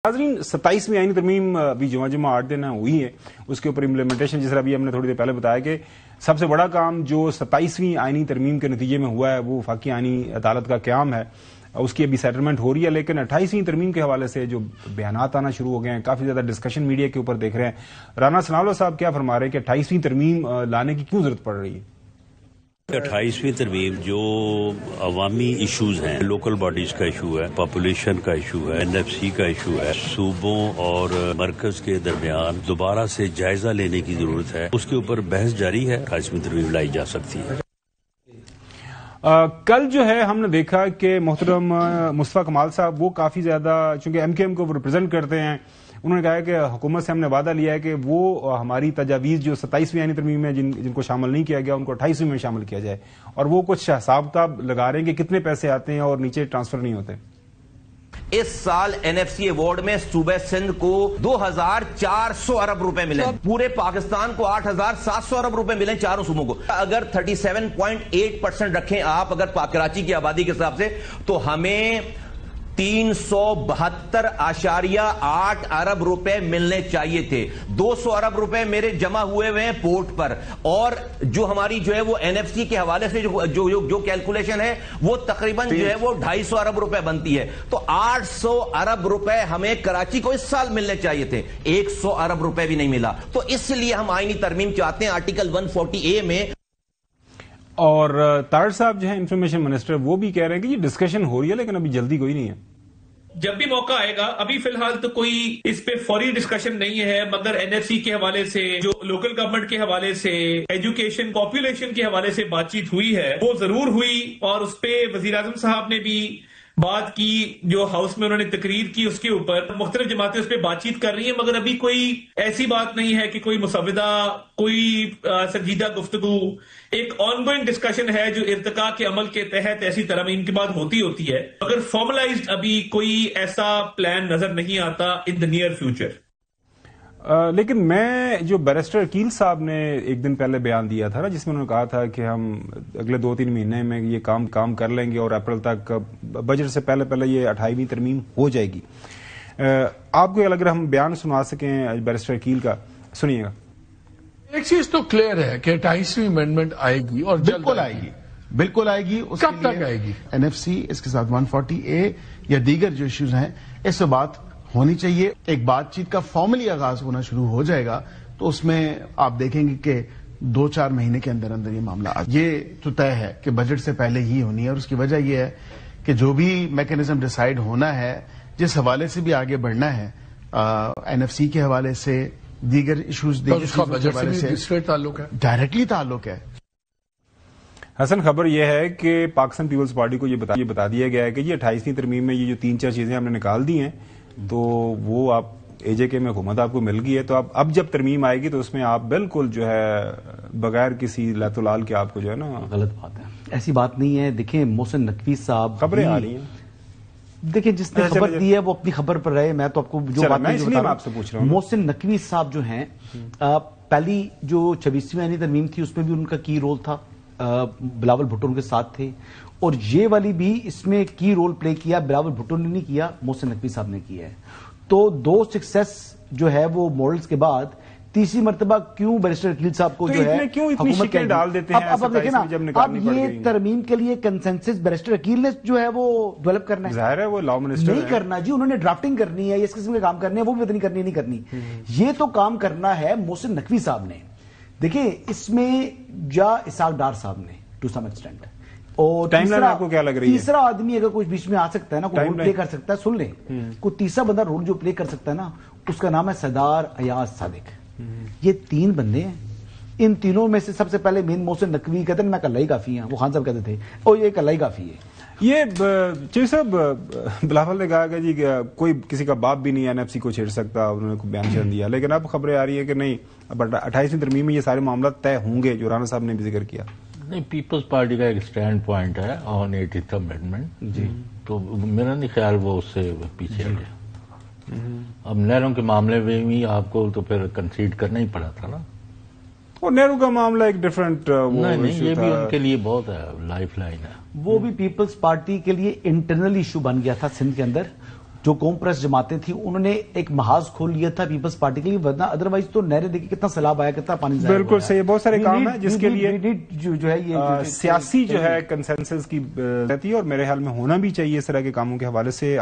नाज़रीन 27वीं आईनी तरमीम अभी जुमा 8 दिन हुई है, उसके ऊपर इम्प्लीमेंटेशन जिस तरह अभी हमने थोड़ी देर पहले बताया कि सबसे बड़ा काम जो 27वीं आईनी तरमीम के नतीजे में हुआ है वो वफाकी आईनी अदालत का क़याम है। उसकी अभी सेटलमेंट हो रही है, लेकिन 28वीं तरमीम के हवाले से जो बयानात आना शुरू हो गए हैं, काफ़ी ज़्यादा डिस्कशन मीडिया के ऊपर देख रहे हैं। राना सनाउल्लाह साहब क्या फरमा रहे हैं कि 28वीं तरमीम लाने की क्यों जरूरत पड़ रही है? 28वीं तरमीम जो अवामी इशूज हैं, लोकल बॉडीज का इशू है, पॉपुलेशन का इशू है, NFC का इशू है, सूबों और मरकज के दरमियान दोबारा से जायजा लेने की जरूरत है, उसके ऊपर बहस जारी है। 28वीं तरमीम लाई जा सकती है। कल जो है हमने देखा कि मोहतरम मुस्तफा कमाल साहब वो काफ़ी ज़्यादा, चूंकि MKM को रिप्रेजेंट करते हैं, उन्होंने कहा है कि हुकूमत से हमने वादा लिया है कि वो हमारी तजावीज़ जो 27वीं आईनी तरमीम में जिनको शामिल नहीं किया गया उनको 28वीं में शामिल किया जाए, और वो कुछ हिसाब किताब लगा रहे हैं कि कितने पैसे आते हैं और नीचे ट्रांसफर नहीं होते। इस साल NFC अवार्ड में सूबे सिंध को 2400 अरब रुपए मिले, पूरे पाकिस्तान को 8700 अरब रुपए मिले, चारों सूबों को। अगर 37.8% रखें आप अगर कराची की आबादी के हिसाब से, तो हमें 372.8 अरब रुपए मिलने चाहिए थे। 200 अरब रुपए मेरे जमा हुए हुए हैं पोर्ट पर, और जो हमारी जो है वो NFC के हवाले से जो कैलकुलेशन है वो तकरीबन जो है वो 250 अरब रुपए बनती है। तो 800 अरब रुपए हमें कराची को इस साल मिलने चाहिए थे, 100 अरब रुपए भी नहीं मिला। तो इसलिए हम आईनी तरमीम चाहते हैं आर्टिकल 140A में। और तार साहब जो है इंफॉर्मेशन मिनिस्टर, वो भी कह रहे हैं कि ये डिस्कशन हो रही है लेकिन अभी जल्दी कोई नहीं है। जब भी मौका आएगा, अभी फिलहाल तो कोई इस पे फौरी डिस्कशन नहीं है, मगर NFC के हवाले से, जो लोकल गवर्नमेंट के हवाले से, एजुकेशन पॉपुलेशन के हवाले से बातचीत हुई है, वो जरूर हुई। और उस पे वजीर आजम साहब ने भी बात की, जो हाउस में उन्होंने तकरीर की, उसके ऊपर मुख्तलिफ जमातें उस पर बातचीत कर रही हैं, मगर अभी कोई ऐसी बात नहीं है कि कोई मुसविदा, कोई संजीदा गुफ्तगू, एक ऑनगोइंग डिस्कशन है जो इर्तिका के अमल के तहत ऐसी तरमीम के बाद होती है, मगर फॉर्मलाइज्ड अभी कोई ऐसा प्लान नजर नहीं आता इन द नियर फ्यूचर। लेकिन मैं जो बैरिस्टर अकील साहब ने एक दिन पहले बयान दिया था ना, जिसमें उन्होंने कहा था कि हम अगले 2-3 महीने में ये काम कर लेंगे और अप्रैल तक बजट से पहले ये 28वीं तरमीम हो जाएगी। आपको अगर हम बयान सुना सकें बैरिस्टर अकील का, सुनिएगा। एक चीज तो क्लियर है कि 28वीं अमेंडमेंट आएगी और बिल्कुल आएगी। कब तक आएगी? NFC, इसके साथ 140A या दीगर जो इश्यूज हैं, इस पर बात होनी चाहिए। एक बातचीत का फॉर्मली आगाज होना शुरू हो जाएगा तो उसमें आप देखेंगे कि 2-4 महीने के अंदर अंदर ये मामला ये तो तय है कि बजट से पहले ही होनी है। और उसकी वजह यह है कि जो भी मैकेनिज्म डिसाइड होना है, जिस हवाले से भी आगे बढ़ना है, NFC के हवाले से, दीगर इशूज बजट से डायरेक्टली ताल्लुक है। हसन, खबर यह है कि पाकिस्तान पीपल्स पार्टी को ये बता दिया गया है कि ये 28वीं तरमीम में ये जो 3-4 चीजें हमने निकाल दी हैं, तो वो आप AJK में हुकूमत आपको मिल गई है, तो अब जब तरमीम आएगी तो उसमें आप बिल्कुल जो है बगैर किसी लैतुलाल के आपको जो है ना। गलत बात है, ऐसी बात नहीं है। देखिए मोहसिन नकवी साहब, खबरें आ रही हैं, देखिए जिसने खबर दी है वो अपनी खबर पर रहे। मैं तो आपको जो बात आपसे पूछ रहा हूँ, मोहसिन नकवी साहब जो हैं, पहली जो 26वीं आईनी तरमीम थी उसमें भी उनका की रोल था, बिलावल भुट्टो उनके साथ थे, और ये वाली भी इसमें की रोल प्ले किया, बिलावल भुट्टो ने नहीं किया, मोहसिन नकवी साहब ने किया है। तो 2 सक्सेस जो है वो मॉडल्स के बाद तीसरी मरतबा क्यों बैरिस्टर अकील साहब को तो जो है क्यों इतनी शिकल डाल देते हैं? अब देखें ना, अब ये तरमीम के लिए कंसेंसस बैरिस्टर अकील ने जो है वो डेवलप करना है, जाहिर है वो लॉ मिनिस्टर नहीं करना जी, उन्होंने ड्राफ्टिंग करनी है, इस किस्म के काम करने हैं, वो भी पता नहीं करनी नहीं करनी, ये तो काम करना है मोहसिन नकवी साहब ने। देखिए इसमें जा इसाक डार साहब ने टू सम एक्सटेंट, और आपको क्या लग रही है? तीसरा आदमी अगर कोई बीच में आ सकता है ना, कोई रोल प्ले कर सकता है, सुन ले, कोई तीसरा बंदा रोल जो प्ले कर सकता है ना, उसका नाम है सरदार अयाज सादिक। ये 3 बंदे हैं, इन तीनों में से सबसे पहले मेन मोहसिन नकवी कहते हैं मैं कल्ला ही काफी हूं, वो खान साहब कहते थे और ये कल्ला ही काफी है। ये चीफ साहब, बिलावल ने कहा कि जी कोई किसी का बाप भी नहीं NFC को छेड़ सकता, उन्होंने कोई बयान दिया, लेकिन अब खबरें आ रही है कि नहीं, अब 28वीं तरमीम में ये सारे मामला तय होंगे, जो राना साहब ने भी जिक्र किया। नहीं, पीपल्स पार्टी का एक स्टैंड पॉइंट है ऑन 80th अमेंडमेंट जी, तो मेरा नहीं ख्याल वो उससे पीछे हटे। अब नहरों के मामले में भी आपको तो फिर कंसीड करना ही पड़ा था ना, और नेहरू का मामला एक डिफरेंट नहीं, ये भी उनके लिए बहुत है, लाइफ लाइन है। वो भी पीपल्स पार्टी के लिए इंटरनल इशू बन गया था सिंध के अंदर, جو قوم پرست جماعتیں تھیں انہوں نے ایک محاذ کھول لیا تھا پیپلز پارٹی کے لیے، ورنہ ادروائز تو نہریں دیکھیں کتنا سیلاب آیا، کتنا پانی ضائع ہوا ہے۔ بالکل صحیح، بہت سارے کام ہیں جس کے لیے جو ہے یہ سیاسی جو ہے کنسنسس کی رہتی ہے، اور میرے خیال میں ہونا بھی چاہیے اس طرح کے کاموں کے حوالے سے۔